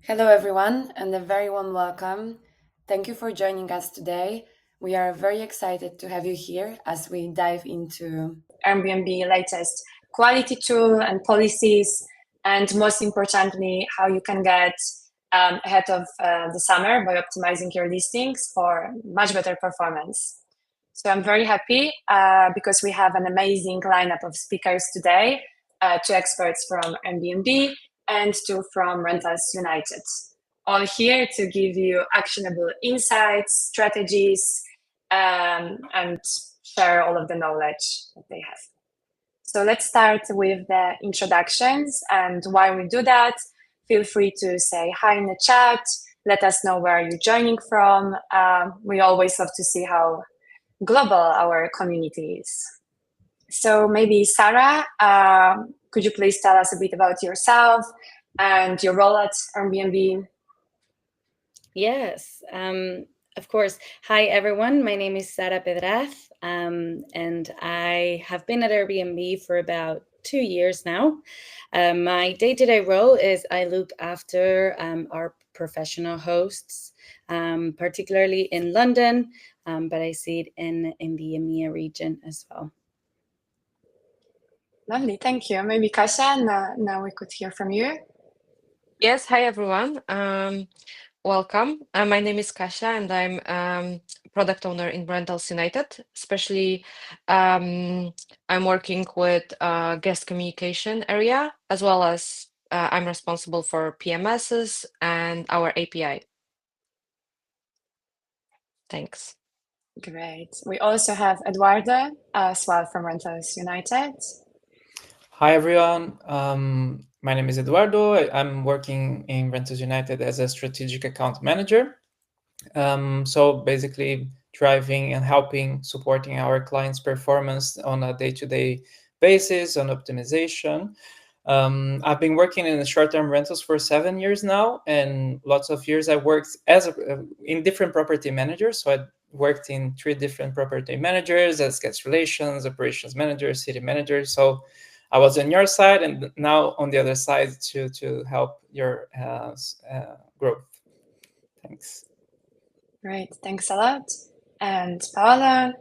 Hello, everyone, and a very warm welcome. Thank you for joining us today. We are very excited to have you here as we dive into Airbnb latest quality tool and policies, and most importantly, how you can get ahead of the summer by optimizing your listings for much better performance. So I'm very happy because we have an amazing lineup of speakers today, two experts from Airbnb and two from Rentals United, all here to give you actionable insights, strategies, and share all of the knowledge that they have. So let's start with the introductions, and while we do that, feel free to say hi in the chat, let us know where you're joining from. We always love to see how global our community is. So maybe Sarah, could you please tell us a bit about yourself and your role at Airbnb? Yes, of course. Hi, everyone. My name is Sara Pedraz, and I have been at Airbnb for about 2 years now. My day-to-day role is I look after our professional hosts, particularly in London, but I see it in the EMEA region as well. Lovely, thank you. Maybe Kasia, now we could hear from you. Yes, hi everyone. Welcome. My name is Kasia and I'm product owner in Rentals United. Especially, I'm working with guest communication area as well as I'm responsible for PMSs and our API. Thanks. Great. We also have Eduardo as well from Rentals United. Hi everyone, my name is Eduardo. I'm working in Rentals United as a strategic account manager. So basically driving and helping supporting our clients' performance on a day-to-day basis on optimization. I've been working in the short-term rentals for 7 years now, and lots of years I worked in different property managers. So I worked in 3 different property managers as guest relations, operations manager, city manager. So I was on your side and now on the other side to help your growth. Thanks. Great, thanks a lot. And Paola?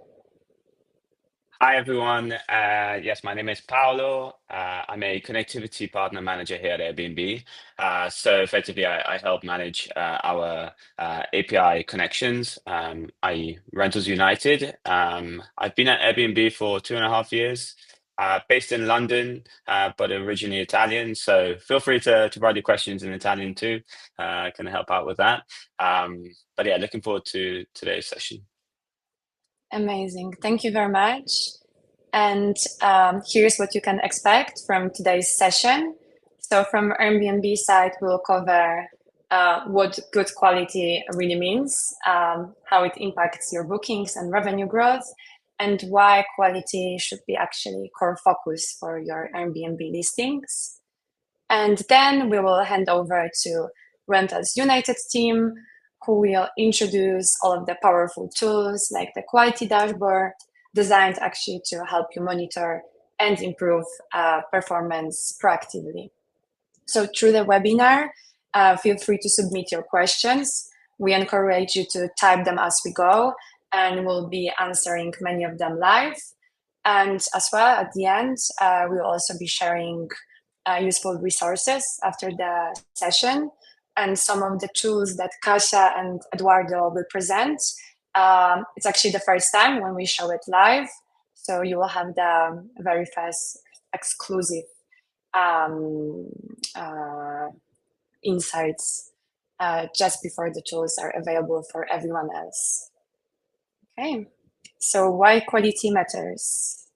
Hi everyone. Yes, my name is Paolo. I'm a connectivity partner manager here at Airbnb. So effectively, I help manage our API connections. I Rentals United. I've been at Airbnb for 2.5 years. Based in London, but originally Italian. So feel free to write your questions in Italian too. I can help out with that. But yeah, looking forward to today's session. Amazing, thank you very much. And here's what you can expect from today's session. So from Airbnb side, we'll cover what good quality really means, how it impacts your bookings and revenue growth, and why quality should be actually core focus for your Airbnb listings. And then we will hand over to Rentals United team, who will introduce all of the powerful tools like the quality dashboard, designed actually to help you monitor and improve performance proactively. So through the webinar, feel free to submit your questions. We encourage you to type them as we go, and we'll be answering many of them live. And as well, at the end, we'll also be sharing useful resources after the session. And some of the tools that Kasia and Eduardo will present, it's actually the first time when we show it live. So you will have the very first exclusive insights just before the tools are available for everyone else. Okay, so why quality matters?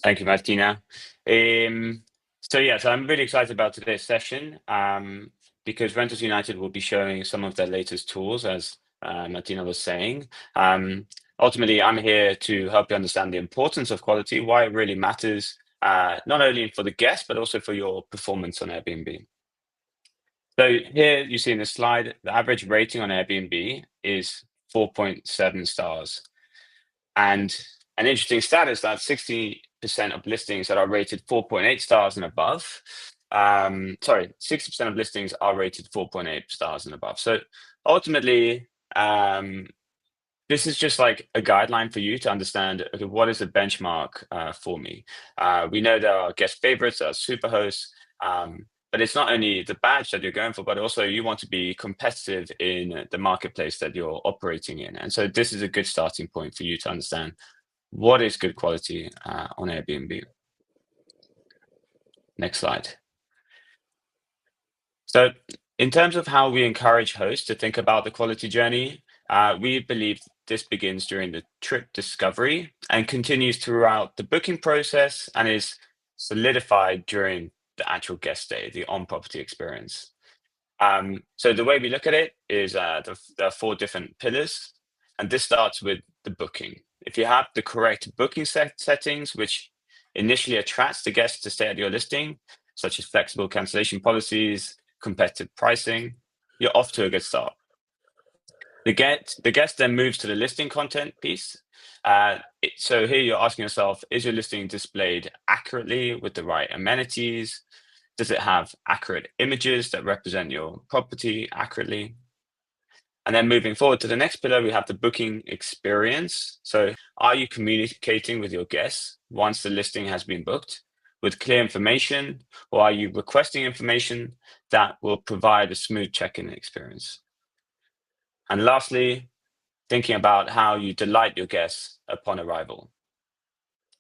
Thank you, Martina. So I'm really excited about today's session because Rentals United will be showing some of their latest tools, as Martina was saying. Ultimately, I'm here to help you understand the importance of quality, why it really matters, not only for the guest, but also for your performance on Airbnb. So here you see in the slide, the average rating on Airbnb is 4.7 stars. And an interesting stat is that 60% of listings that are rated 4.8 stars and above. 60% of listings are rated 4.8 stars and above. So ultimately, this is just like a guideline for you to understand, okay, what is the benchmark for me? We know there are guest favorites, there are super hosts, but it's not only the badge that you're going for, but also you want to be competitive in the marketplace that you're operating in. And so this is a good starting point for you to understand what is good quality on Airbnb. Next slide. So in terms of how we encourage hosts to think about the quality journey, we believe this begins during the trip discovery and continues throughout the booking process and is solidified during the actual guest stay, the on-property experience. So the way we look at it is there are 4 different pillars, and this starts with the booking. If you have the correct booking settings, which initially attracts the guests to stay at your listing, such as flexible cancellation policies, competitive pricing, you're off to a good start. The guest then moves to the listing content piece. So here you're asking yourself, is your listing displayed accurately with the right amenities? Does it have accurate images that represent your property accurately? And then moving forward to the next pillar, we have the booking experience. So are you communicating with your guests once the listing has been booked with clear information, or are you requesting information that will provide a smooth check-in experience? And lastly, thinking about how you delight your guests upon arrival.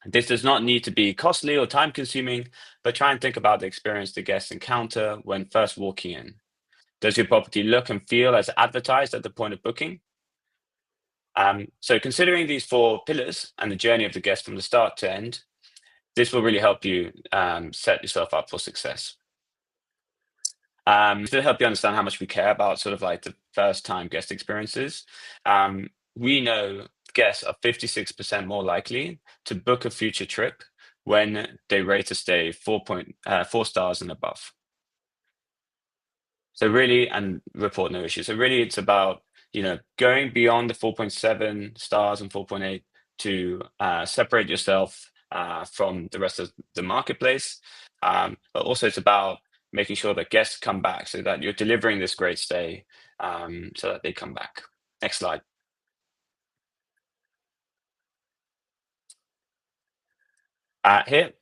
This does not need to be costly or time-consuming, but try and think about the experience the guests encounter when first walking in. Does your property look and feel as advertised at the point of booking? So considering these 4 pillars and the journey of the guest from the start to end, this will really help you set yourself up for success. To help you understand how much we care about sort of like the first time guest experiences, we know guests are 56% more likely to book a future trip when they rate a stay 4 stars and above. So really, and report no issues. So really it's about, going beyond the 4.7 stars and 4.8 to separate yourself from the rest of the marketplace. But also it's about making sure that guests come back so that you're delivering this great stay so that they come back. Next slide. Here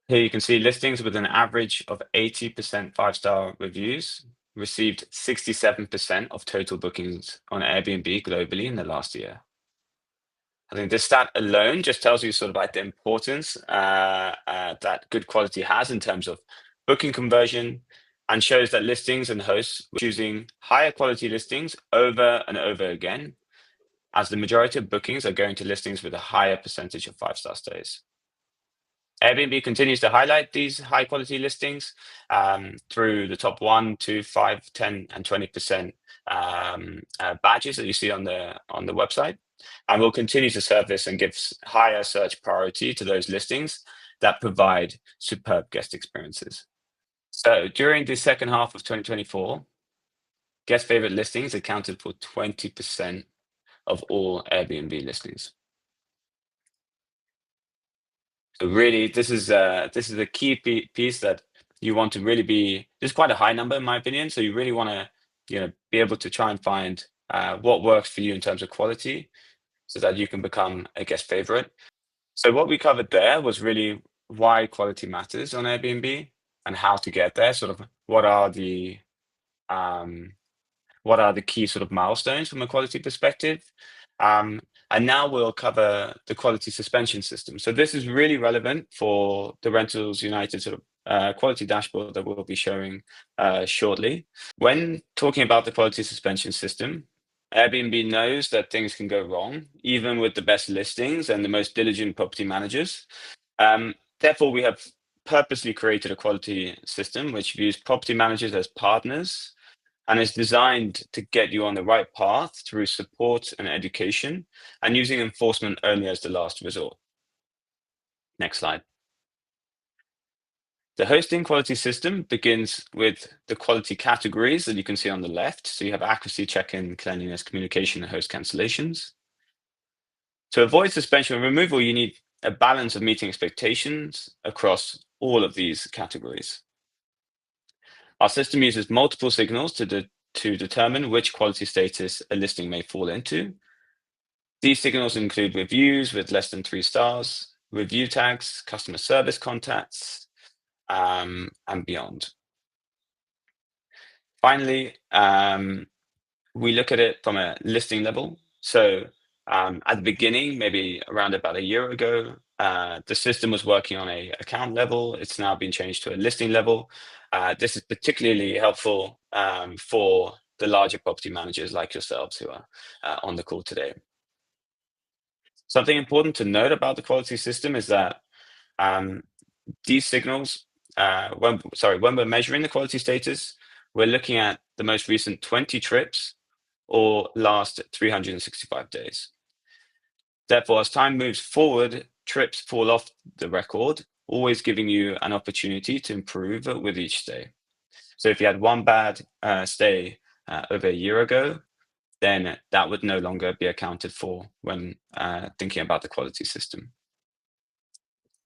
you can see listings with an average of 80% 5-star reviews received 67% of total bookings on Airbnb globally in the last year. I think this stat alone just tells you sort of like the importance that good quality has in terms of booking conversion, and shows that listings and hosts were choosing higher quality listings over and over again, as the majority of bookings are going to listings with a higher percentage of 5-star stays. Airbnb continues to highlight these high quality listings through the top 1, 2, 5, 10, and 20% badges that you see on the website. And we'll continue to serve this and give higher search priority to those listings that provide superb guest experiences. So during the second half of 2024, guest favorite listings accounted for 20% of all Airbnb listings. So really, this is a key piece that you want to really be. This is quite a high number in my opinion. So you really want to, be able to try and find what works for you in terms of quality, so that you can become a guest favorite. So what we covered there was really why quality matters on Airbnb and how to get there. Sort of what are the key sort of milestones from a quality perspective. And now we'll cover the quality suspension system. So this is really relevant for the Rentals United sort of quality dashboard that we'll be showing shortly. When talking about the quality suspension system, Airbnb knows that things can go wrong, even with the best listings and the most diligent property managers. Therefore, we have purposely created a quality system which views property managers as partners and is designed to get you on the right path through support and education, and using enforcement only as the last resort. Next slide. The hosting quality system begins with the quality categories that you can see on the left. So you have accuracy, check-in, cleanliness, communication, and host cancellations. To avoid suspension and removal, you need a balance of meeting expectations across all of these categories. Our system uses multiple signals to determine which quality status a listing may fall into. These signals include reviews with less than 3 stars, review tags, customer service contacts, and beyond. Finally, we look at it from a listing level. So at the beginning, maybe around about a year ago, the system was working on an account level. It's now been changed to a listing level. This is particularly helpful for the larger property managers like yourselves who are on the call today. Something important to note about the quality system is that these signals, when we're measuring the quality status, we're looking at the most recent 20 trips or last 365 days. Therefore, as time moves forward, trips fall off the record, always giving you an opportunity to improve with each stay. So if you had one bad stay over a year ago, then that would no longer be accounted for when thinking about the quality system.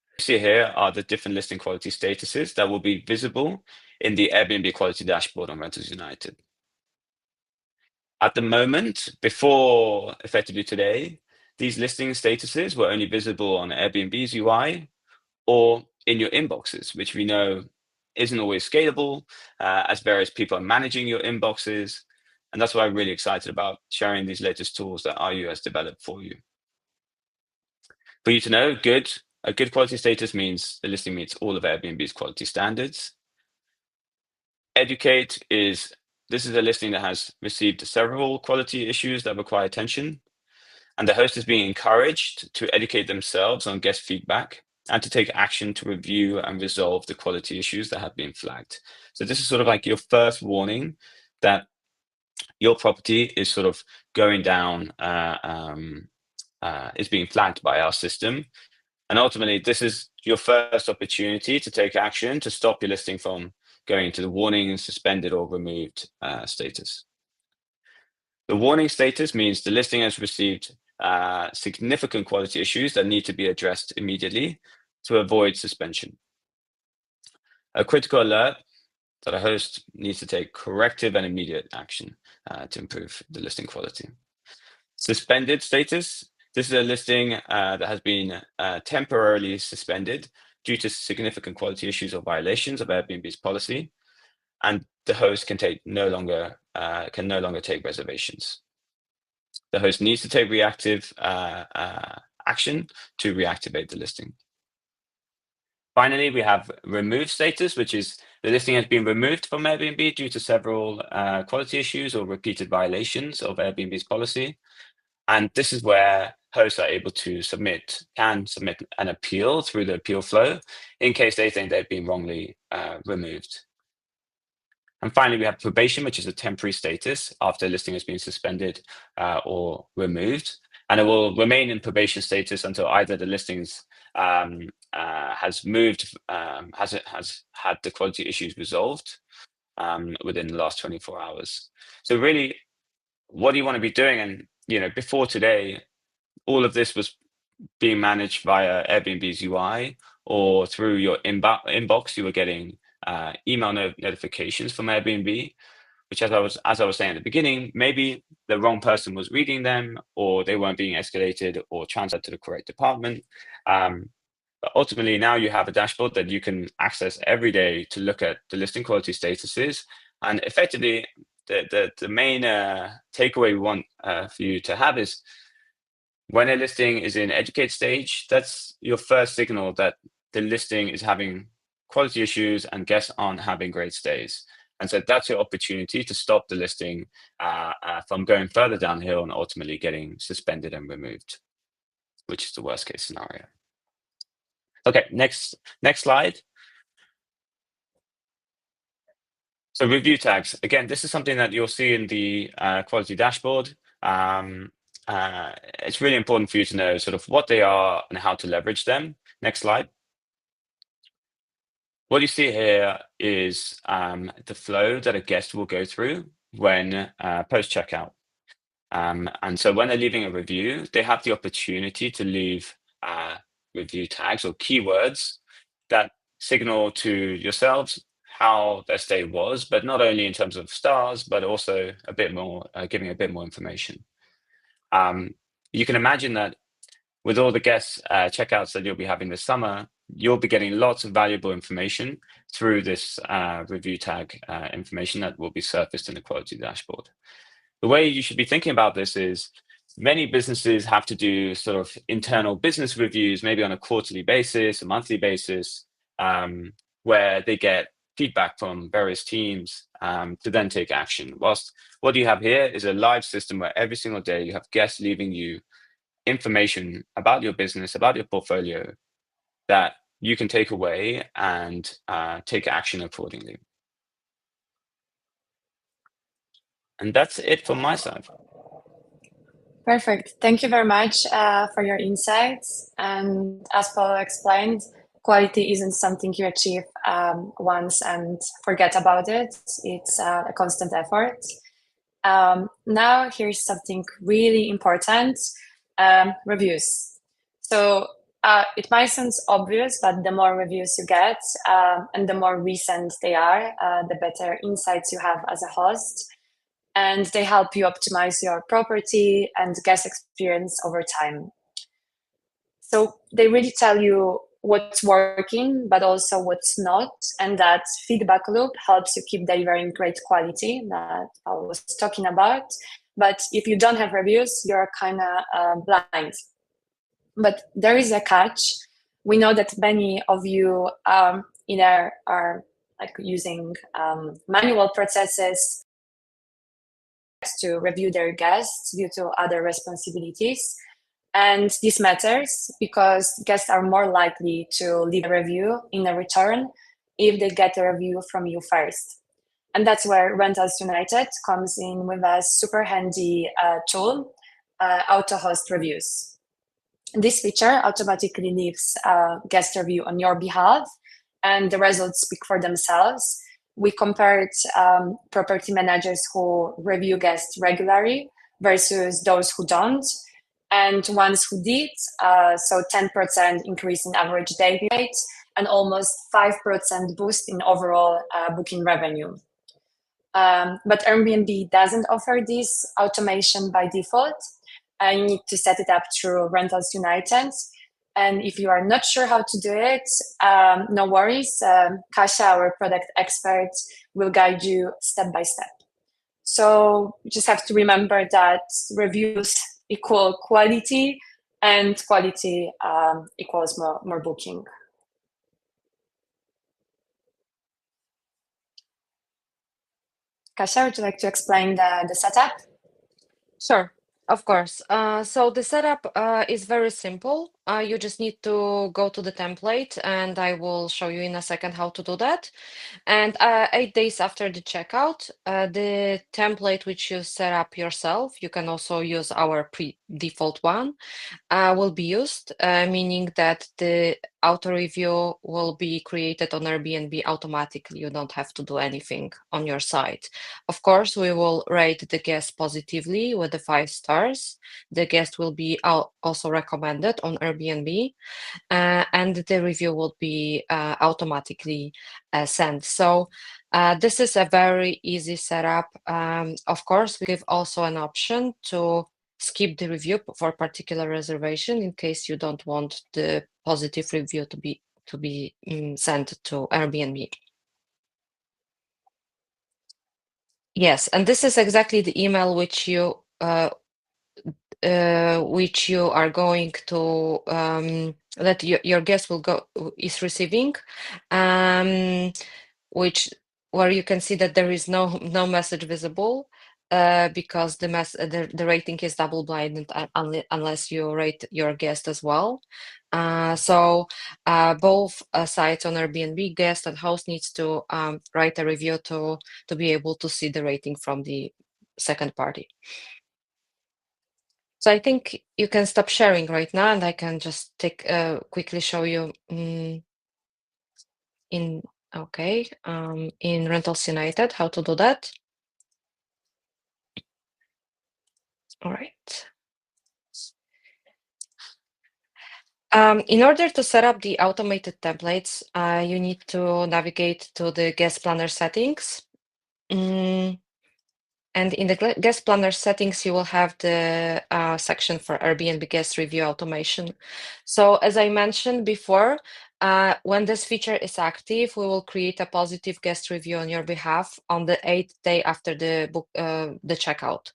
What you see here are the different listing quality statuses that will be visible in the Airbnb quality dashboard on Rentals United. At the moment, before effectively today, these listing statuses were only visible on Airbnb's UI or in your inboxes, which we know isn't always scalable, as various people are managing your inboxes. And that's why I'm really excited about sharing these latest tools that RU has developed for you. For you to know, a good quality status means the listing meets all of Airbnb's quality standards. Educate this is a listing that has received several quality issues that require attention, and the host is being encouraged to educate themselves on guest feedback and to take action to review and resolve the quality issues that have been flagged. So this is sort of like your first warning that your property is sort of going down, is being flagged by our system. And ultimately, this is your first opportunity to take action to stop your listing from going to the warning, suspended, or removed status. The warning status means the listing has received significant quality issues that need to be addressed immediately to avoid suspension. A critical alert that a host needs to take corrective and immediate action to improve the listing quality. Suspended status. This is a listing that has been temporarily suspended due to significant quality issues or violations of Airbnb's policy, and the host can no longer take reservations. The host needs to take reactive action to reactivate the listing. Finally, we have remove status, which is the listing has been removed from Airbnb due to several quality issues or repeated violations of Airbnb's policy. And this is where hosts are able to can submit an appeal through the appeal flow in case they think they've been wrongly removed. And finally, we have probation, which is a temporary status after a listing has been suspended or removed. And it will remain in probation status until either the listings has had the quality issues resolved within the last 24 hours. So really, what do you want to be doing? And before today, all of this was being managed via Airbnb's UI or through your inbox. You were getting email notifications from Airbnb, which, as I was saying at the beginning, maybe the wrong person was reading them, or they weren't being escalated or transferred to the correct department. But ultimately, now you have a dashboard that you can access every day to look at the listing quality statuses. And effectively, the main takeaway we want for you to have is when a listing is in educate stage, that's your first signal that the listing is having quality issues and guests aren't having great stays. And so that's your opportunity to stop the listing from going further downhill and ultimately getting suspended and removed, which is the worst case scenario. Okay, next slide. So review tags. Again, this is something that you'll see in the quality dashboard. It's really important for you to know sort of what they are and how to leverage them. Next slide. What you see here is the flow that a guest will go through when post-checkout. And so when they're leaving a review, they have the opportunity to leave review tags or keywords that signal to yourselves how their stay was, but not only in terms of stars, but also a bit more, giving a bit more information. You can imagine that with all the guest checkouts that you'll be having this summer, you'll be getting lots of valuable information through this review tag information that will be surfaced in the quality dashboard. The way you should be thinking about this is many businesses have to do sort of internal business reviews, maybe on a quarterly basis, a monthly basis, where they get feedback from various teams to then take action. Whilst what you have here is a live system where every single day you have guests leaving you information about your business, about your portfolio that you can take away and take action accordingly. And that's it from my side. Perfect. Thank you very much for your insights. And as Paul explained, quality isn't something you achieve once and forget about it. It's a constant effort. Now, here's something really important, reviews. So it might sound obvious, but the more reviews you get and the more recent they are, the better insights you have as a host. And they help you optimize your property and guest experience over time. So they really tell you what's working, but also what's not. And that feedback loop helps you keep delivering great quality that I was talking about. But if you don't have reviews, you're kind of blind. But there is a catch. We know that many of you either are like using manual processes to review their guests due to other responsibilities. And this matters because guests are more likely to leave a review in a return if they get a review from you first. And that's where Rentals United comes in with a super handy tool, auto host reviews. This feature automatically leaves a guest review on your behalf, and the results speak for themselves. We compared property managers who review guests regularly versus those who don't, and ones who did, so 10% increase in average daily rate and almost 5% boost in overall booking revenue. But Airbnb doesn't offer this automation by default. You need to set it up through Rentals United. And if you are not sure how to do it, no worries. Kasia, our product expert, will guide you step by step. So you just have to remember that reviews equal quality, and quality equals more booking. Kasia, would you like to explain the setup? Sure, of course. So the setup is very simple. You just need to go to the template, and I will show you in a second how to do that. And 8 days after the checkout, the template which you set up yourself, you can also use our pre-default one, will be used, meaning that the auto review will be created on Airbnb automatically. You don't have to do anything on your site. Of course, we will rate the guest positively with the 5 stars. The guest will be also recommended on Airbnb, and the review will be automatically sent. So this is a very easy setup. Of course, we give also an option to skip the review for particular reservation in case you don't want the positive review to be sent to Airbnb. Yes, and this is exactly the email which you are going to that your guest is receiving, where you can see that there is no message visible. Because the rating is double blinded unless you rate your guest as well. So both sites on Airbnb, guest and host, needs to write a review to be able to see the rating from the second party. So I think you can stop sharing right now, and I can just quickly show you in Rentals United how to do that. All right. In order to set up the automated templates, you need to navigate to the guest planner settings. And in the guest planner settings, you will have the section for Airbnb guest review automation. So as I mentioned before, when this feature is active, we will create a positive guest review on your behalf on the 8th day after the book, the checkout.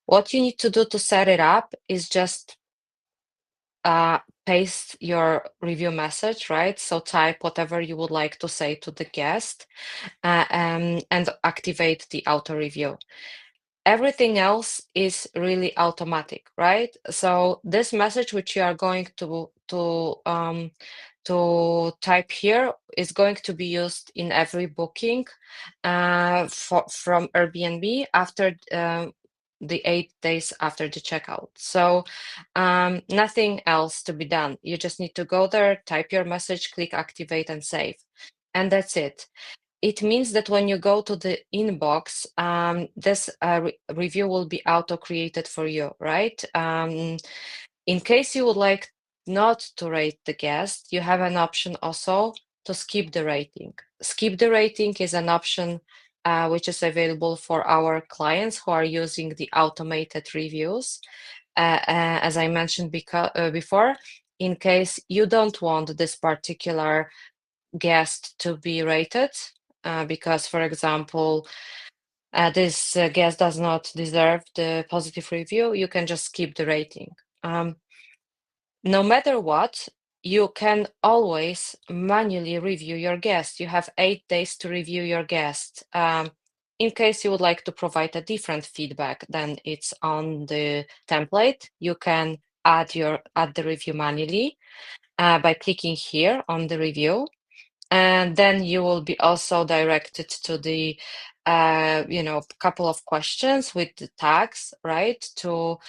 What you need to do to set it up is just paste your review message, right? So type whatever you would like to say to the guest and activate the auto review. Everything else is really automatic, right? So this message which you are going to type here is going to be used in every booking from Airbnb after the 8 days after the checkout. So nothing else to be done. You just need to go there, type your message, click activate and save. And that's it. It means that when you go to the inbox, this review will be auto-created for you, right? In case you would like not to rate the guest, you have an option also to skip the rating. Skip the rating is an option which is available for our clients who are using the automated reviews. As I mentioned before, in case you don't want this particular guest to be rated, because, for example, this guest does not deserve the positive review, you can just skip the rating. No matter what, you can always manually review your guest. You have 8 days to review your guest. In case you would like to provide a different feedback than it's on the template, you can add the review manually by clicking here on the review. And then you will be also directed to the couple of questions with the tags, right? To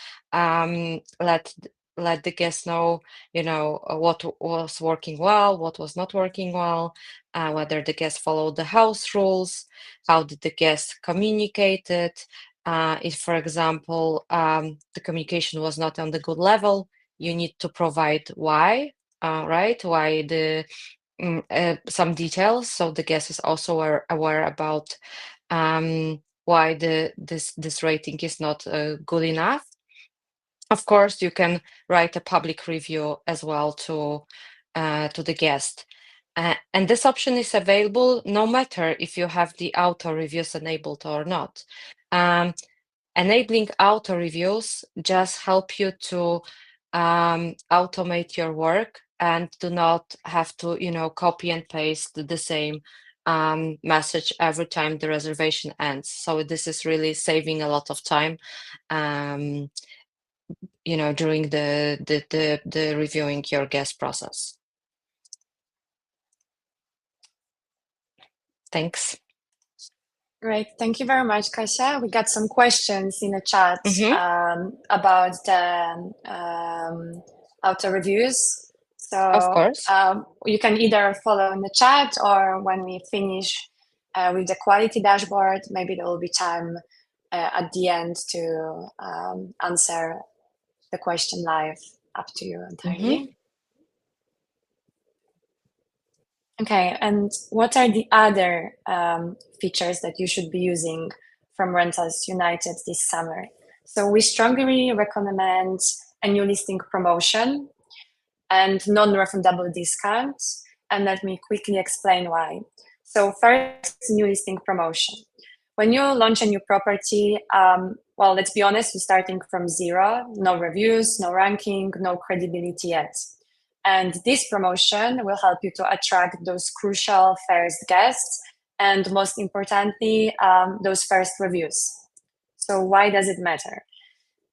let the guest know, what was working well, what was not working well, whether the guest followed the house rules, how did the guest communicate it. If, for example, the communication was not on the good level, you need to provide why, right? Why some details, so the guest is also aware about why this rating is not good enough. Of course, you can write a public review as well to the guest. And this option is available no matter if you have the auto reviews enabled or not. Enabling auto reviews just help you to automate your work and do not have to, copy and paste the same message every time the reservation ends. So this is really saving a lot of time, during the reviewing your guest process. Thanks. Great. Thank you very much, Kasia. We got some questions in the chat about the auto reviews. So of course, you can either follow in the chat, or when we finish with the quality dashboard, maybe there will be time at the end to answer the question live. Up to you entirely. Okay, and what are the other features that you should be using from Rentals United this summer? So we strongly recommend a new listing promotion and non-refundable discounts. And let me quickly explain why. So first, new listing promotion. When you launch a new property, well, let's be honest, you're starting from zero, no reviews, no ranking, no credibility yet. And this promotion will help you to attract those crucial first guests and, most importantly, those first reviews. So why does it matter?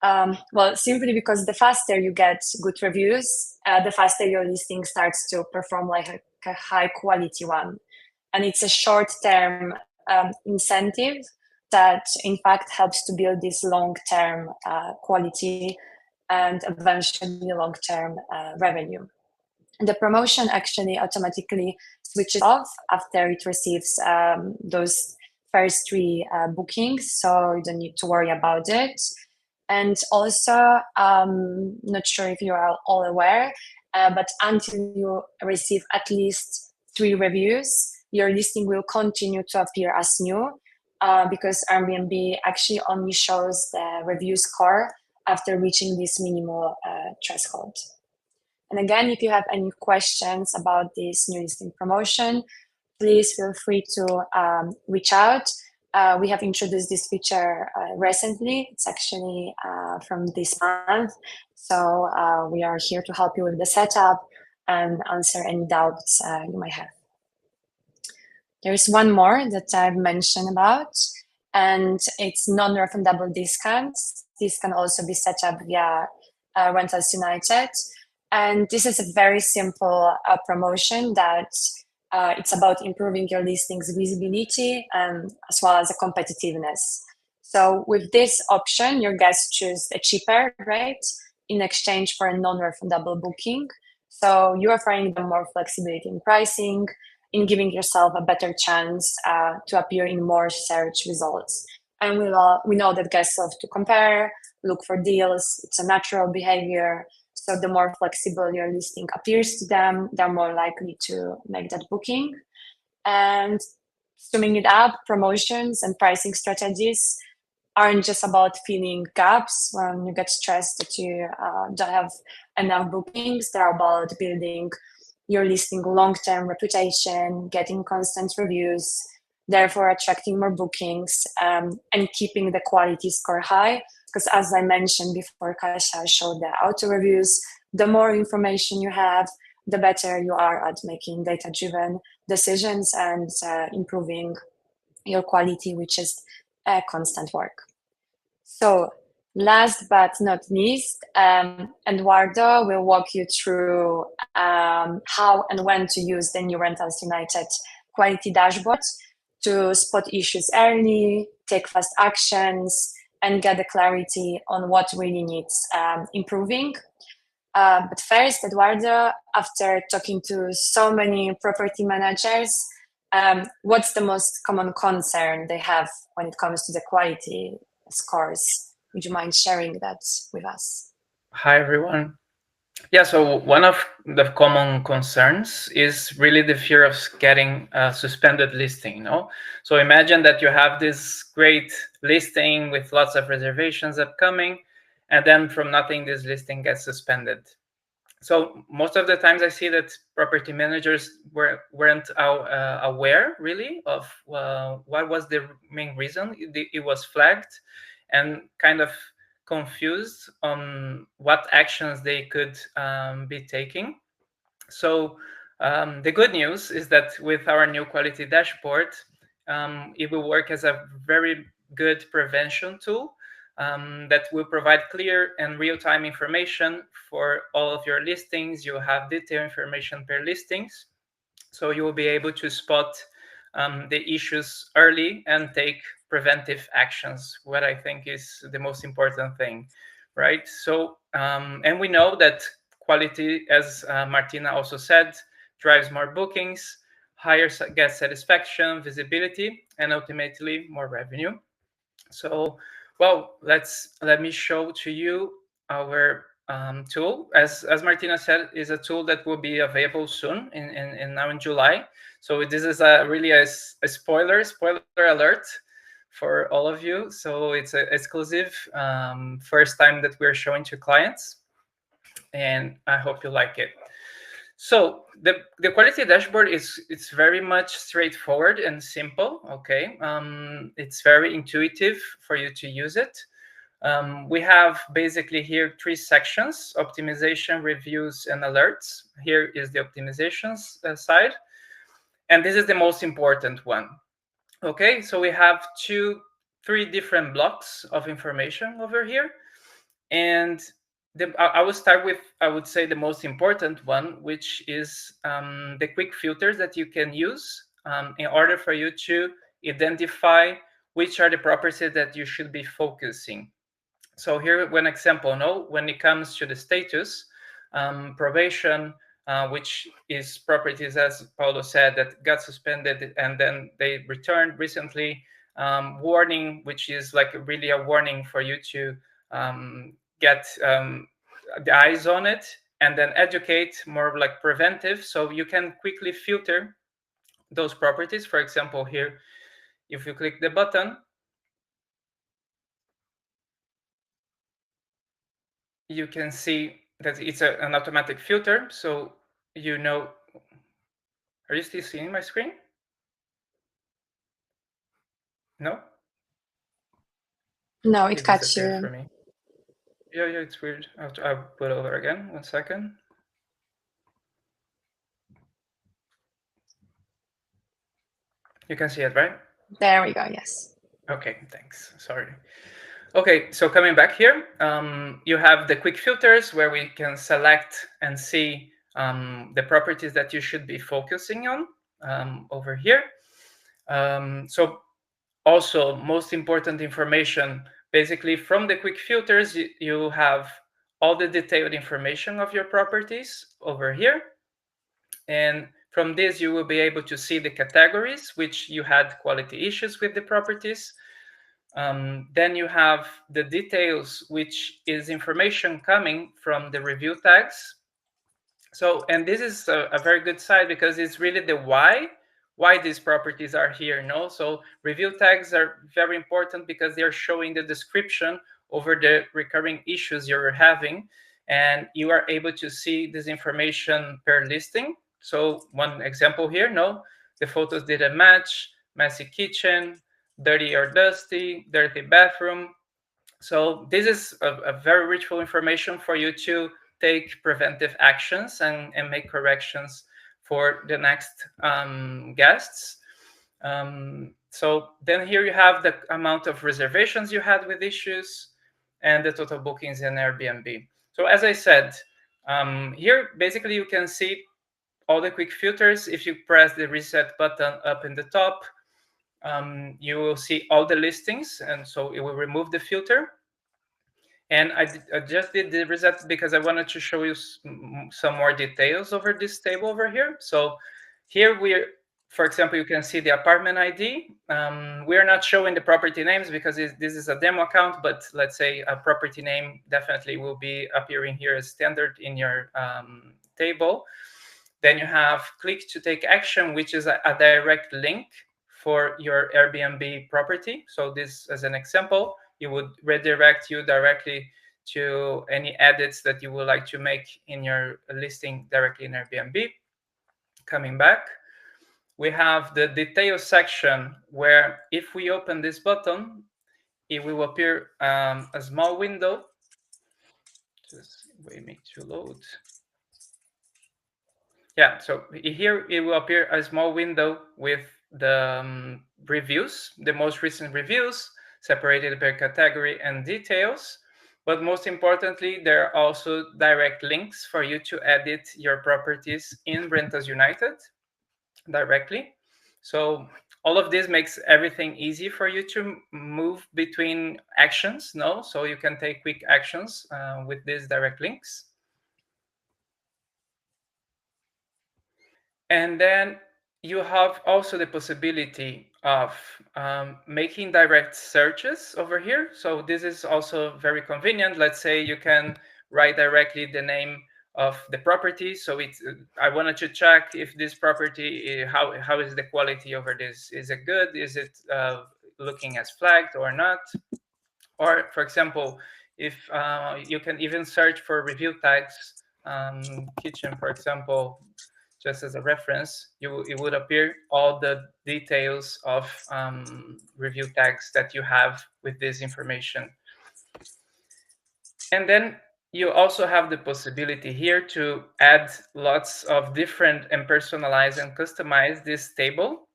Well, simply because the faster you get good reviews, the faster your listing starts to perform like a high quality one. And it's a short-term incentive that in fact helps to build this long-term quality and eventually long-term revenue. The promotion actually automatically switches off after it receives those first 3 bookings, so you don't need to worry about it. And also, not sure if you are all aware, but until you receive at least 3 reviews, your listing will continue to appear as new, because Airbnb actually only shows the review score after reaching this minimal threshold. And again, if you have any questions about this new listing promotion, please feel free to reach out. We have introduced this feature recently. It's actually from this month. So we are here to help you with the setup and answer any doubts you might have. There is one more that I've mentioned about, and it's non-refundable discounts. This can also be set up via Rentals United. And this is a very simple promotion that it's about improving your listings visibility and as well as the competitiveness. So with this option, your guests choose a cheaper rate in exchange for a non-refundable booking. So you're offering them more flexibility in pricing, in giving yourself a better chance to appear in more search results. And we know that guests love to compare, look for deals. It's a natural behavior. So the more flexible your listing appears to them, they're more likely to make that booking. And summing it up, promotions and pricing strategies aren't just about filling gaps when you get stressed that you don't have enough bookings. They're about building your listing long-term reputation, getting constant reviews, therefore attracting more bookings, and keeping the quality score high. Because as I mentioned before, Kasia showed the auto reviews, the more information you have, the better you are at making data-driven decisions and improving your quality, which is constant work. So last but not least, Eduardo will walk you through how and when to use the new Rentals United quality dashboard to spot issues early, take fast actions, and get the clarity on what really needs improving. But first, Eduardo, after talking to so many property managers, what's the most common concern they have when it comes to the quality scores? Would you mind sharing that with us? Hi, everyone. Yeah, so one of the common concerns is really the fear of getting a suspended listing, you know? So imagine that you have this great listing with lots of reservations upcoming, and then from nothing, this listing gets suspended. So most of the times I see that property managers weren't aware really of what was the main reason it was flagged, and kind of confused on what actions they could be taking. So the good news is that with our new quality dashboard, it will work as a very good prevention tool that will provide clear and real-time information for all of your listings. You have detailed information per listings, so you will be able to spot the issues early and take preventive actions, what I think is the most important thing, right? So, and we know that quality, as Martina also said, drives more bookings, higher guest satisfaction, visibility, and ultimately more revenue. So, well, let me show to you our tool. As Martina said, is a tool that will be available soon in now in July. So this is really a spoiler alert for all of you. So it's an exclusive first time that we're showing to clients, and I hope you like it. So the quality dashboard it's very much straightforward and simple. Okay, it's very intuitive for you to use it. We have basically here 3 sections: optimization, reviews, and alerts. Here is the optimizations side, and this is the most important one. Okay, so we have 3 different blocks of information over here, and I will start with, I would say, the most important one, which is the quick filters that you can use in order for you to identify which are the properties that you should be focusing. So here, one example, no, when it comes to the status, probation, which is properties, as Paulo said, that got suspended and then they returned recently. Warning, which is like really a warning for you to get the eyes on it, and then educate, more like preventive. So you can quickly filter those properties. For example, here, if you click the button, you can see that it's an automatic filter. So you know, are you still seeing my screen? No? No, it It cuts disappeared for you. me. Yeah, it's weird. I'll put it over again. 1 second. You can see it, right? There we go, yes. Okay, thanks. Sorry. Okay, so coming back here, you have the quick filters where we can select and see the properties that you should be focusing on over here. So also, most important information, basically from the quick filters, you have all the detailed information of your properties over here. And from this, you will be able to see the categories which you had quality issues with the properties. Then you have the details, which is information coming from the review tags. So, and this is a very good side because it's really the why these properties are here. No, so review tags are very important because they're showing the description over the recurring issues you're having, and you are able to see this information per listing. So one example here, no, the photos didn't match, messy kitchen, dirty or dusty, dirty bathroom. So this is a very rich information for you to take preventive actions and make corrections for the next guests. So then here you have the amount of reservations you had with issues and the total bookings in Airbnb. So as I said, here basically you can see all the quick filters. If you press the reset button up in the top, you will see all the listings, and so it will remove the filter. And I just did the reset because I wanted to show you some more details over this table over here. So here for example, you can see the apartment ID. We are not showing the property names because this is a demo account, but let's say a property name definitely will be appearing here as standard in your table. Then you have click to take action, which is a direct link for your Airbnb property. So this, as an example, it would redirect you directly to any edits that you would like to make in your listing directly in Airbnb. Coming back, we have the details section where if we open this button, it will appear a small window. Just wait to load. Yeah, so here it will appear a small window with the reviews, the most recent reviews, separated per category and details. But most importantly, there are also direct links for you to edit your properties in Rentals United directly. So all of this makes everything easy for you to move between actions, no? So you can take quick actions with these direct links. And then you have also the possibility of making direct searches over here. So this is also very convenient. Let's say you can write directly the name of the property. So I wanted to check if this property, how is the quality over this? Is it good? Is it looking as flagged or not? Or for example, if you can even search for review tags, kitchen, for example, just as a reference, it would appear all the details of review tags that you have with this information. And then you also have the possibility here to add lots of different and personalize and customize this table.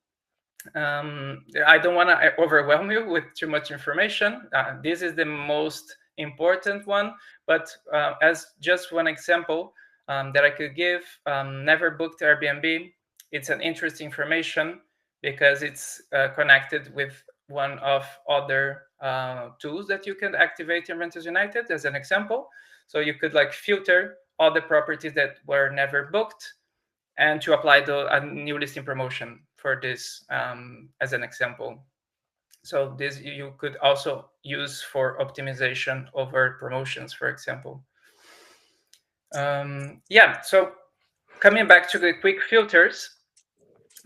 I don't want to overwhelm you with too much information. This is the most important one, but as just one example that I could give, never booked Airbnb. It's an interesting information because it's connected with one of other tools that you can activate in Rentals United as an example. So you could like filter all the properties that were never booked and to apply a new listing promotion for this as an example. So this you could also use for optimization over promotions, for example. Yeah, so coming back to the quick filters,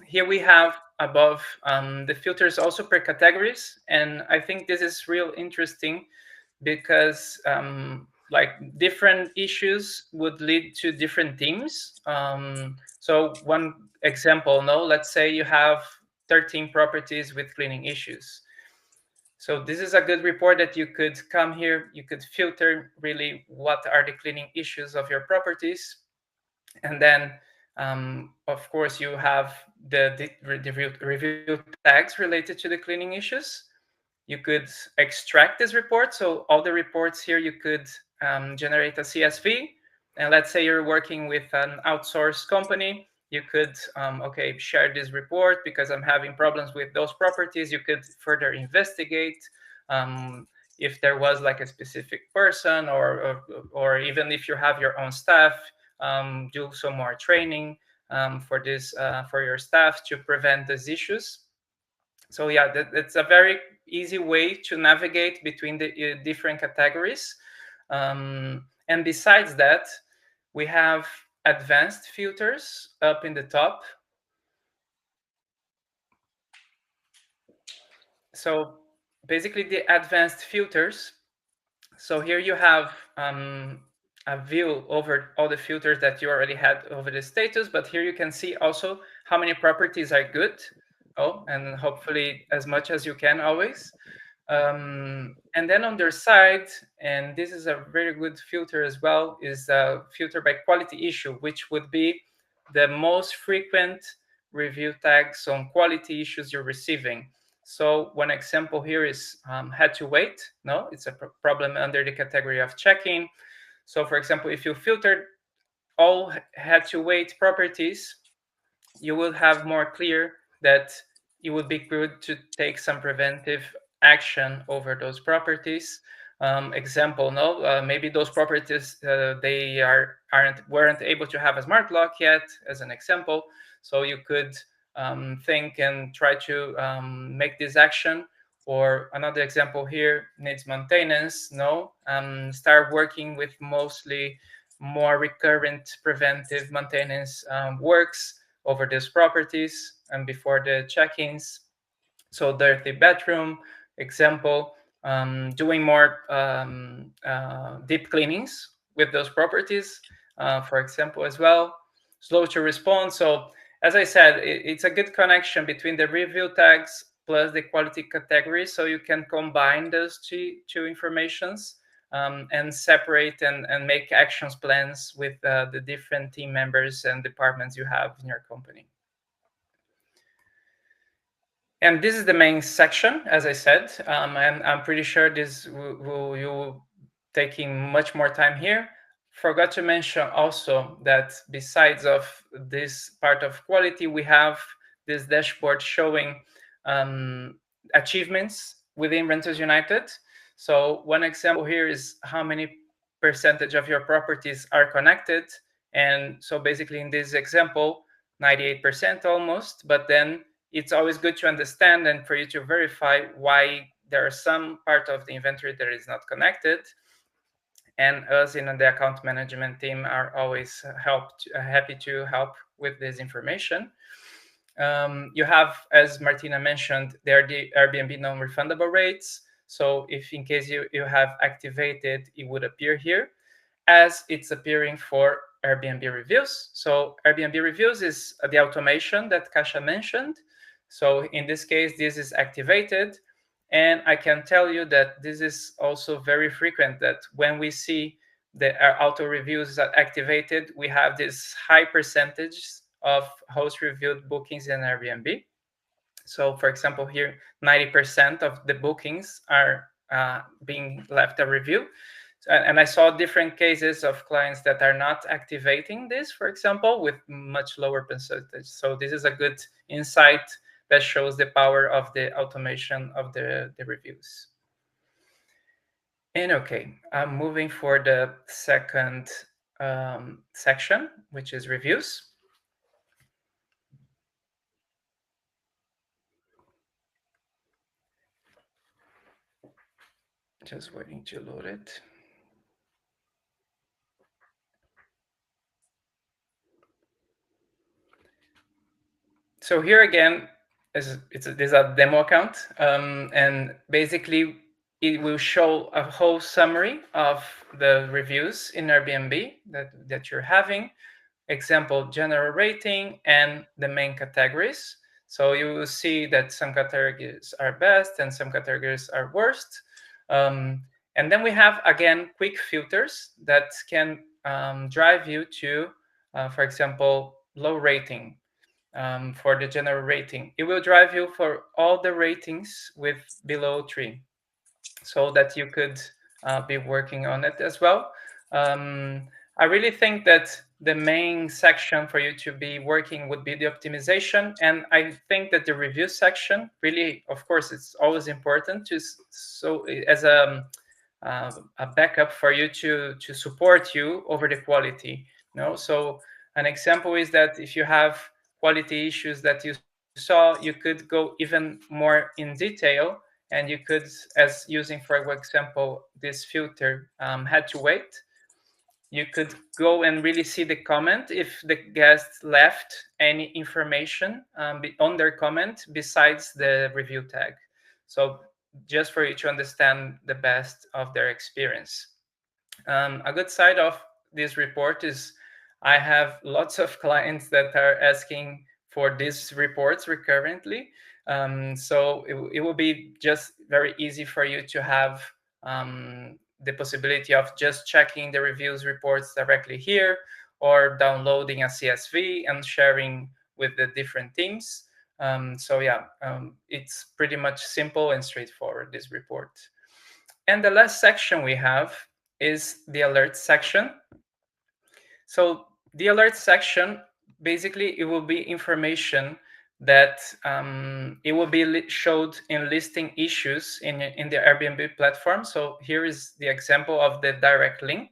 here we have above the filters also per categories. And I think this is real interesting because like different issues would lead to different themes. So one example, no, let's say you have 13 properties with cleaning issues. So this is a good report that you could come here, you could filter really what are the cleaning issues of your properties. And then, of course, you have the review tags related to the cleaning issues. You could extract this report. So all the reports here, you could generate a CSV. And let's say you're working with an outsourced company. You could, okay, share this report because I'm having problems with those properties. You could further investigate if there was like a specific person, or even if you have your own staff, do some more training for this for your staff to prevent these issues. So yeah, that's a very easy way to navigate between the different categories. And besides that, we have advanced filters up in the top. So basically the advanced filters. So here you have a view over all the filters that you already had over the status, but here you can see also how many properties are good. Oh, and hopefully as much as you can always. And then on their side, and this is a very good filter as well, is a filter by quality issue, which would be the most frequent review tags on quality issues you're receiving. So one example here is had to wait. No, it's a problem under the category of checking. So for example, if you filtered all had to wait properties, you will have more clear that it would be good to take some preventive action over those properties. Example, no, maybe those properties they weren't able to have a smart lock yet, as an example. So you could think and try to make this action. Or another example here needs maintenance. No, start working with mostly more recurrent preventive maintenance works over these properties and before the check-ins. So dirty bedroom, example, doing more deep cleanings with those properties, for example, as well. Slow to respond. So as I said, it's a good connection between the review tags plus the quality category. So you can combine those two informations and separate and make actions plans with the different team members and departments you have in your company. And this is the main section, as I said, and I'm pretty sure this will taking much more time here. Forgot to mention also that besides of this part of quality, we have this dashboard showing achievements within Renters United. So one example here is how many percentage of your properties are connected. And so basically in this example, 98% almost, but then it's always good to understand and for you to verify why there are some part of the inventory that is not connected. And us in the account management team are always happy to help with this information. You have, as Martina mentioned, there are the Airbnb non-refundable rates. So if in case you have activated, it would appear here as it's appearing for Airbnb reviews. So Airbnb reviews is the automation that Kasia mentioned. So in this case, this is activated. And I can tell you that this is also very frequent, that when we see the auto reviews are activated, we have this high percentage of host reviewed bookings in Airbnb. So for example, here, 90% of the bookings are being left a review. And I saw different cases of clients that are not activating this, for example, with much lower percentage. So this is a good insight that shows the power of the automation of the reviews. And okay, I'm moving for the second section, which is reviews. Just waiting to load it. So here again, there's a demo account, and basically it will show a whole summary of the reviews in Airbnb that you're having. Example, general rating and the main categories. So you will see that some categories are best and some categories are worst. And then we have, again, quick filters that can drive you to, for example, low rating. For the general rating, it will drive you for all the ratings with below 3, so that you could be working on it as well. I really think that the main section for you to be working would be the optimization. And I think that the review section really, of course, it's always important to, so as a backup for you to support you over the quality. So an example is that if you have quality issues that you saw, you could go even more in detail, and you could, as using, for example, this filter, had to wait, you could go and really see the comment if the guest left any information on their comment besides the review tag. So just for you to understand the best of their experience. A good side of this report is I have lots of clients that are asking for these reports recurrently. So it will be just very easy for you to have the possibility of just checking the reviews reports directly here, or downloading a CSV and sharing with the different teams. So yeah, it's pretty much simple and straightforward, this report. And the last section we have is the alert section. So the alert section, basically, it will be information that it will be showed in listing issues in the Airbnb platform. So here is the example of the direct link.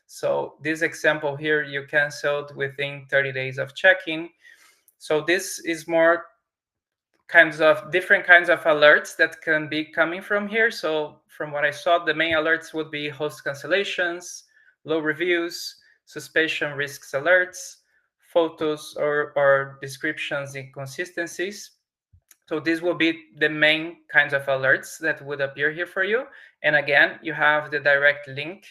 So this example here, you canceled within 30 days of check-in. So this is more different kinds of alerts that can be coming from here. So from what I saw, the main alerts would be host cancellations, low reviews, suspicion risks alerts, photos or descriptions inconsistencies. So these will be the main kinds of alerts that would appear here for you. And again, you have the direct link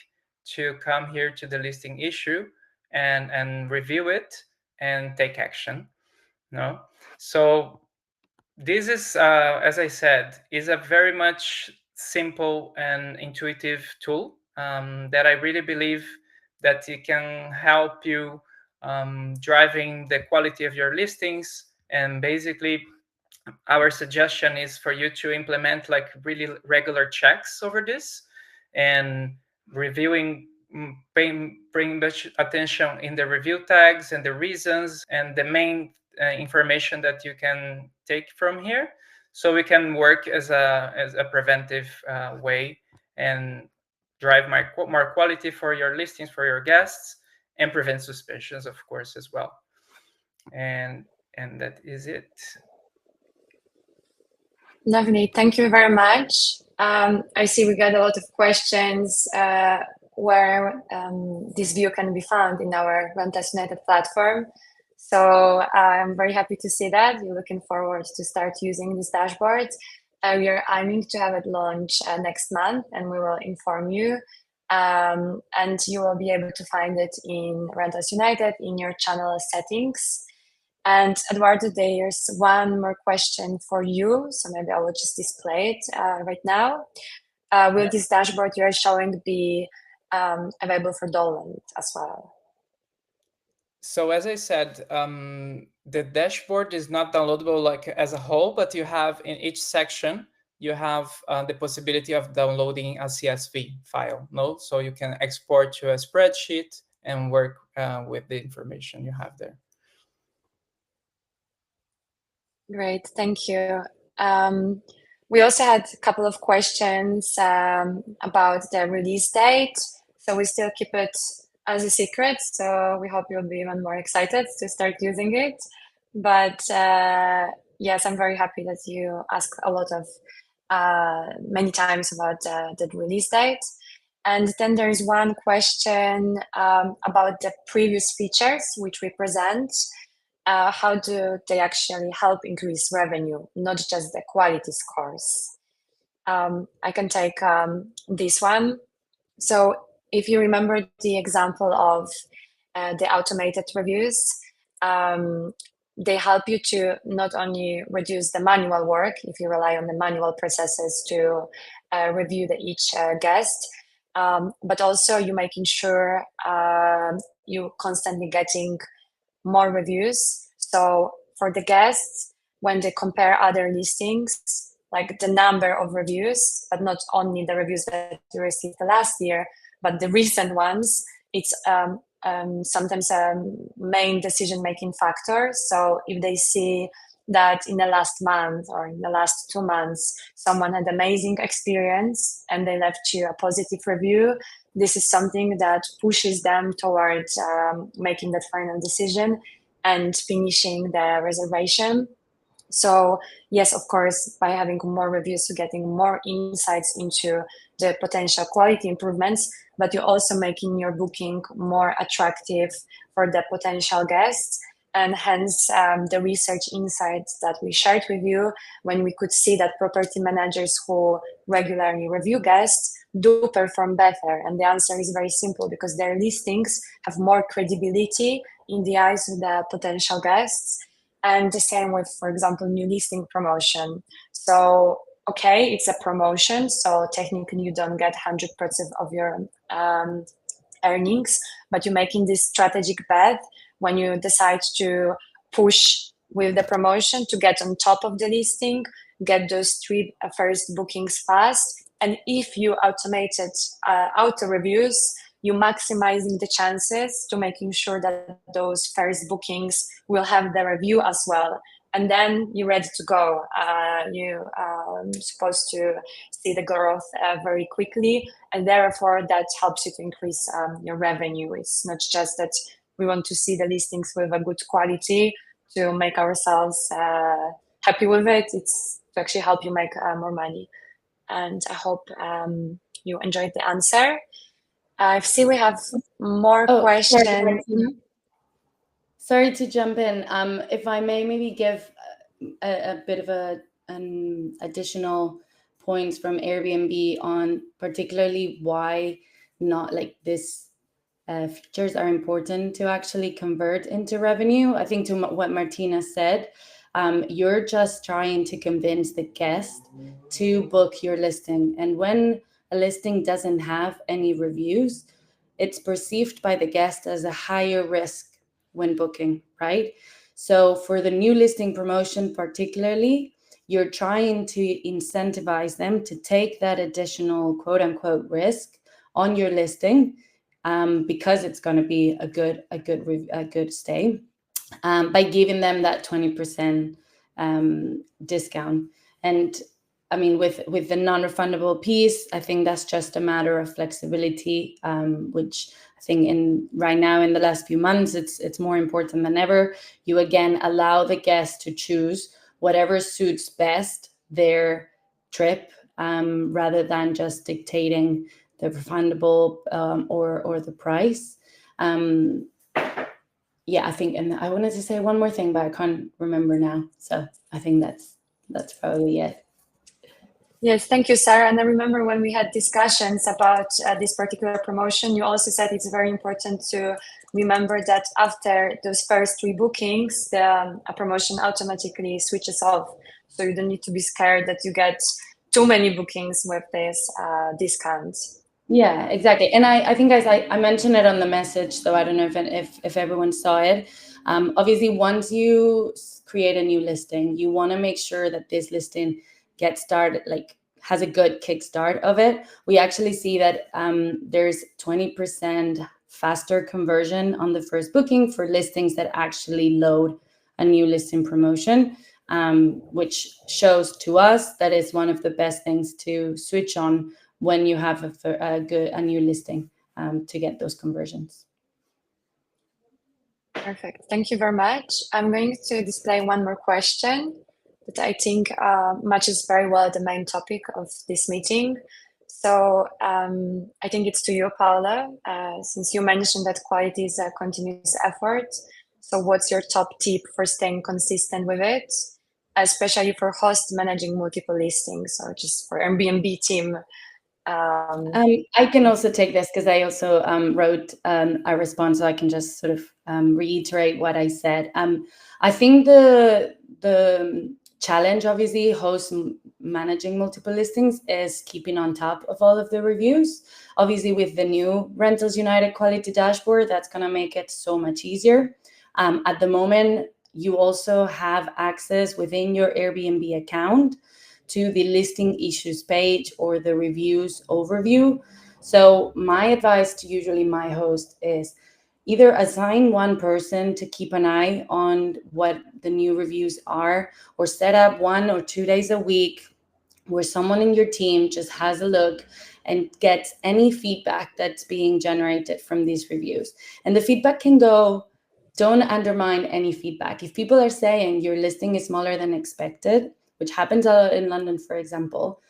to come here to the listing issue and review it and take action. So this is, as I said, is a very much simple and intuitive tool that I really believe that it can help you driving the quality of your listings. And basically, our suggestion is for you to implement like really regular checks over this, and reviewing, bring much attention in the review tags and the reasons and the main information that you can take from here, so we can work as a preventive way and drive more quality for your listings, for your guests, and prevent suspicions, of course, as well. And that is it. Lovely. Thank you very much. I see we got a lot of questions where this view can be found in our Rentals United platform. So I'm very happy to see that. We're looking forward to start using this dashboard. We are aiming to have it launch next month, and we will inform you. And you will be able to find it in Rentals United in your channel settings. And Eduardo, there's one more question for you. So maybe I will just display it right now. Will this dashboard you're showing be available for download as well? So as I said, the dashboard is not downloadable like as a whole, but you have in each section, you have the possibility of downloading a CSV file. So you can export to a spreadsheet and work with the information you have there. Great, thank you. We also had a couple of questions about the release date. So we still keep it as a secret. So we hope you'll be even more excited to start using it. But yes, I'm very happy that you asked a lot of many times about the release date. And then there is one question about the previous features which we present. how do they actually help increase revenue, not just the quality scores? I can take this one. So if you remember the example of the automated reviews, they help you to not only reduce the manual work, if you rely on the manual processes to review each guest, but also you making sure you constantly getting more reviews. So for the guests, when they compare other listings, like the number of reviews, but not only the reviews that you received the last year, but the recent ones, it's sometimes a main decision-making factor. So if they see that in the last month or in the last 2 months, someone had amazing experience and they left you a positive review, this is something that pushes them towards making that final decision and finishing the reservation. So yes, of course, by having more reviews, you're getting more insights into the potential quality improvements, but you're also making your booking more attractive for the potential guests. And hence the research insights that we shared with you, when we could see that property managers who regularly review guests do perform better. And the answer is very simple, because their listings have more credibility in the eyes of the potential guests. And the same with, for example, new listing promotion. So, okay, it's a promotion, so technically you don't get 100% of your earnings, but you're making this strategic bet when you decide to push with the promotion to get on top of the listing, get those 3 first bookings fast. And if you automated auto reviews, you maximizing the chances to making sure that those first bookings will have the review as well. And then you're ready to go. You supposed to see the growth very quickly, and therefore that helps you to increase your revenue. It's not just that we want to see the listings with a good quality to make ourselves happy with it. It's to actually help you make more money. And I hope you enjoyed the answer. I see we have more questions. Sorry to jump in. If I may maybe give a bit of an additional points from Airbnb on particularly why not like this features are important to actually convert into revenue. I think to what Martina said, you're just trying to convince the guest to book your listing. And when a listing doesn't have any reviews, it's perceived by the guest as a higher risk when booking, right? So for the new listing promotion particularly, you're trying to incentivize them to take that additional quote unquote risk on your listing, because it's going to be a good stay, by giving them that 20% discount. And I mean, with the non-refundable piece, I think that's just a matter of flexibility, which I think right now in the last few months, it's more important than ever. You again allow the guest to choose whatever suits best their trip, rather than just dictating the refundable or the price. Yeah, I think, and I wanted to say one more thing, but I can't remember now. So I think that's probably it. Yes, thank you, Sarah. And I remember when we had discussions about this particular promotion, you also said it's very important to remember that after those first 3 bookings, the promotion automatically switches off. So you don't need to be scared that you get too many bookings with this discount. Yeah, exactly. And I think, guys, I mentioned it on the message, so I don't know if everyone saw it. Obviously, once you create a new listing, you want to make sure that this listing gets started, like has a good kickstart of it. We actually see that there's 20% faster conversion on the first booking for listings that actually load a new listing promotion, which shows to us that it's one of the best things to switch on when you have a new listing, to get those conversions. Perfect. Thank you very much. I'm going to display one more question that I think matches very well the main topic of this meeting. So I think it's to you, Paula, since you mentioned that quality is a continuous effort. So what's your top tip for staying consistent with it, especially for hosts managing multiple listings or just for Airbnb team? I can also take this because I also wrote a response, so I can just sort of reiterate what I said. I think the challenge, obviously, managing multiple listings is keeping on top of all of the reviews. Obviously, with the new Rentals United quality dashboard, that's going to make it so much easier. At the moment, you also have access within your Airbnb account to the listing issues page or the reviews overview. So my advice to usually my host is either assign one person to keep an eye on what the new reviews are, or set up 1 or 2 days a week where someone in your team just has a look and gets any feedback that's being generated from these reviews. And the feedback can go, don't undermine any feedback. If people are saying your listing is smaller than expected, which happens a lot in London, for example,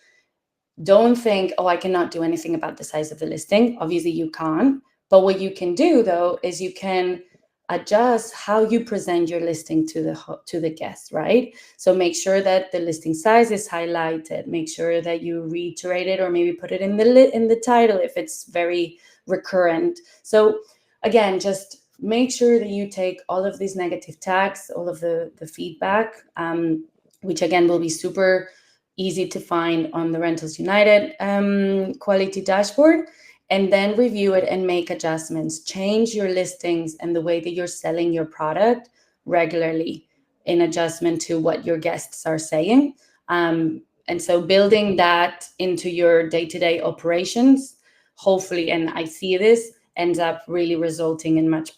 don't think, oh, I cannot do anything about the size of the listing. Obviously, you can't. But what you can do, though, is you can adjust how you present your listing to the guest, right? So make sure that the listing size is highlighted. Make sure that you reiterate it, or maybe put it in the title if it's very recurrent. So again, just make sure that you take all of these negative tags, all of the feedback, which again will be super easy to find on the Rentals United quality dashboard, and then review it and make adjustments. Change your listings and the way that you're selling your product regularly in adjustment to what your guests are saying. And so building that into your day-to-day operations, hopefully, and I see this, ends up really resulting in much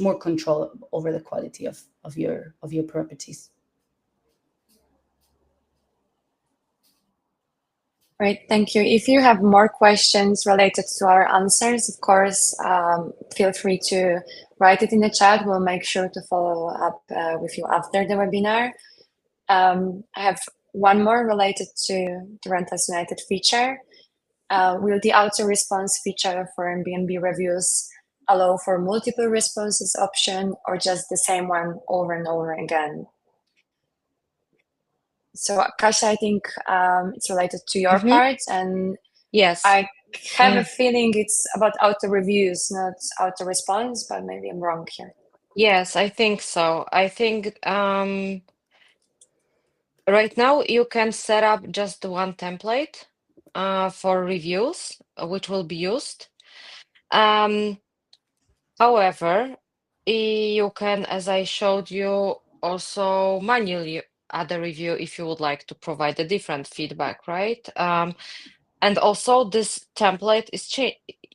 more control over the quality of your properties. Great, thank you. If you have more questions related to our answers, of course, feel free to write it in the chat. We'll make sure to follow up with you after the webinar. I have one more related to the Rentals United feature. Will the auto response feature for Airbnb reviews allow for multiple responses option, or just the same one over and over again? So Kasia, I think it's related to your part, and Yes. I have a feeling it's about auto reviews, not auto response, but maybe I'm wrong here. Yes, I think so. I think right now you can set up just one template for reviews, which will be used. However, you can, as I showed you, also manually add a review if you would like to provide a different feedback, right? And also this template is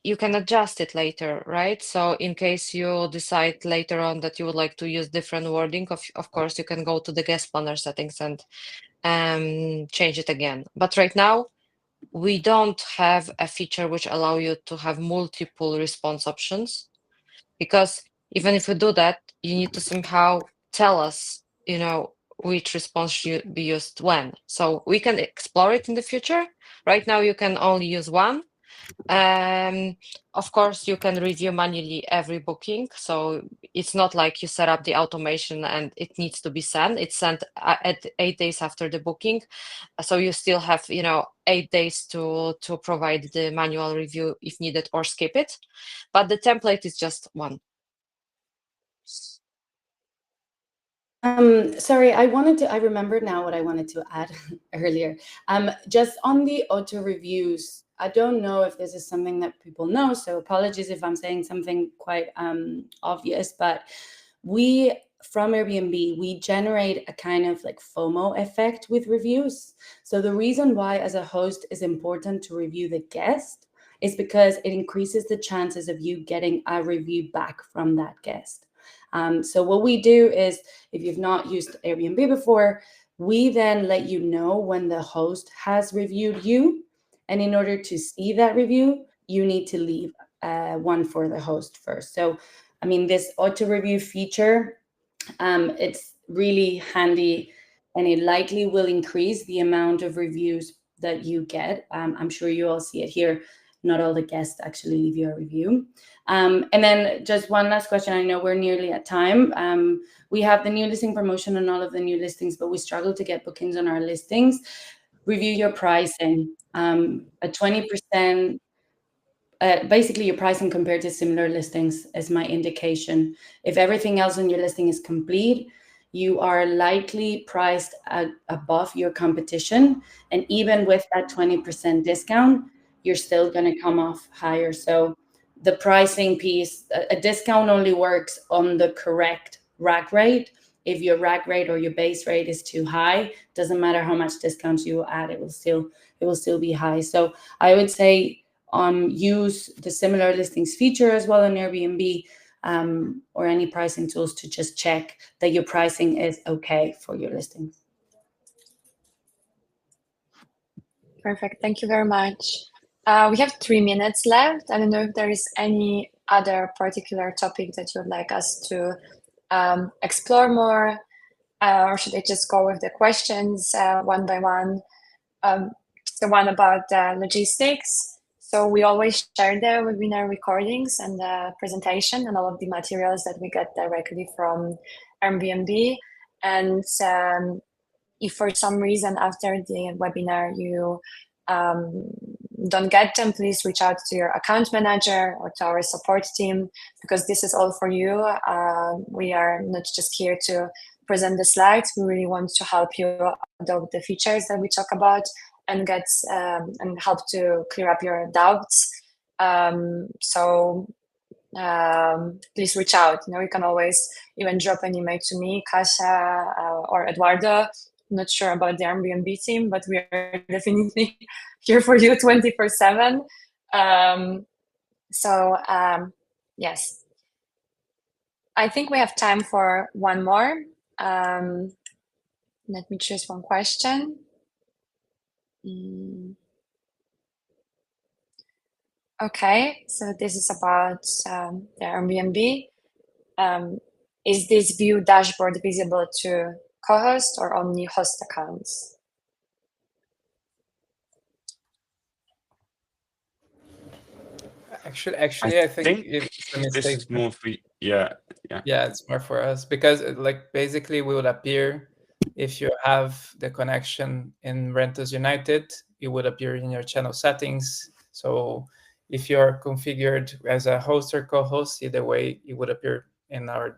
you can adjust it later, right? So in case you decide later on that you would like to use different wording, of course, you can go to the guest planner settings and change it again. But right now, we don't have a feature which allow you to have multiple response options, because even if we do that, you need to somehow tell us, which response should be used when. So we can explore it in the future. Right now, you can only use one. Of course, you can review manually every booking. So it's not like you set up the automation and it needs to be sent. It's sent at 8 days after the booking. So you still have, 8 days to provide the manual review if needed, or skip it. But the template is just one. Sorry, I remembered now what I wanted to add earlier. Just on the auto reviews, I don't know if this is something that people know, so apologies if I'm saying something quite obvious, but from Airbnb, we generate a kind of like FOMO effect with reviews. So the reason why as a host is important to review the guest is because it increases the chances of you getting a review back from that guest. So what we do is, if you've not used Airbnb before, we then let you know when the host has reviewed you. And in order to see that review, you need to leave one for the host first. So, I mean, this auto review feature, it's really handy, and it likely will increase the amount of reviews that you get. I'm sure you all see it here. not all the guests actually leave you a review. And then just one last question. I know we're nearly at time. We have the new listing promotion on all of the new listings, but we struggle to get bookings on our listings. Review your pricing. A 20%, basically your pricing compared to similar listings is my indication. If everything else on your listing is complete, you are likely priced above your competition. And even with that 20% discount, you're still going to come off higher. So the pricing piece, a discount only works on the correct rack rate. If your rack rate or your base rate is too high, doesn't matter how much discounts you add, it will still be high. So I would say use the similar listings feature as well on Airbnb, or any pricing tools to just check that your pricing is okay for your listings. Perfect. Thank you very much. We have 3 minutes left. I don't know if there is any other particular topic that you would like us to explore more, or should I just go with the questions one by one? The one about logistics. So we always share the webinar recordings and the presentation and all of the materials that we get directly from Airbnb. And if for some reason after the webinar you don't get them, please reach out to your account manager or to our support team, because this is all for you. We are not just here to present the slides. We really want to help you adopt the features that we talk about and get and help to clear up your doubts. So please reach out. You can always even drop an email to me, Kasia, or Eduardo. I'm not sure about the Airbnb team, but we are definitely here for you 24/7. Yes, I think we have time for one more. Let me choose one question. Okay, so this is about the Airbnb. Is this view dashboard visible to co-host or only host accounts? Actually, I think it's a mistake. This is more for yeah. Yeah, it's more for us because basically we would appear if you have the connection in Rentals United, it would appear in your channel settings. So if you're configured as a host or co-host, either way, it would appear in our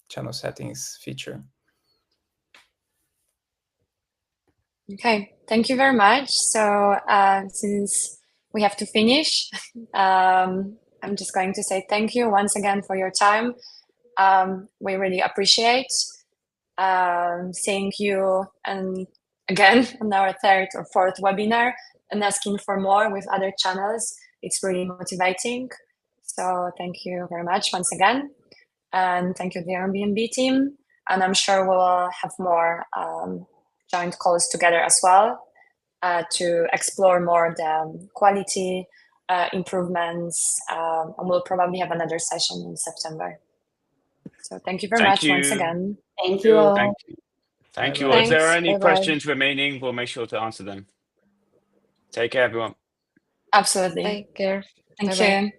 channel settings feature. Okay, thank you very much. So since we have to finish, I'm just going to say thank you once again for your time. We really appreciate seeing you and again on our third or fourth webinar and asking for more with other channels. It's really motivating. So thank you very much once again. And thank you to the Airbnb team. And I'm sure we'll have more joint calls together as well to explore more the quality improvements. And we'll probably have another session in September. So thank you very much once again. Thank you all. Thank you. Thanks. If there are any Bye-bye. questions remaining, we'll make sure to answer them. Take care, everyone. Absolutely. Take care. Thank Bye-bye. you.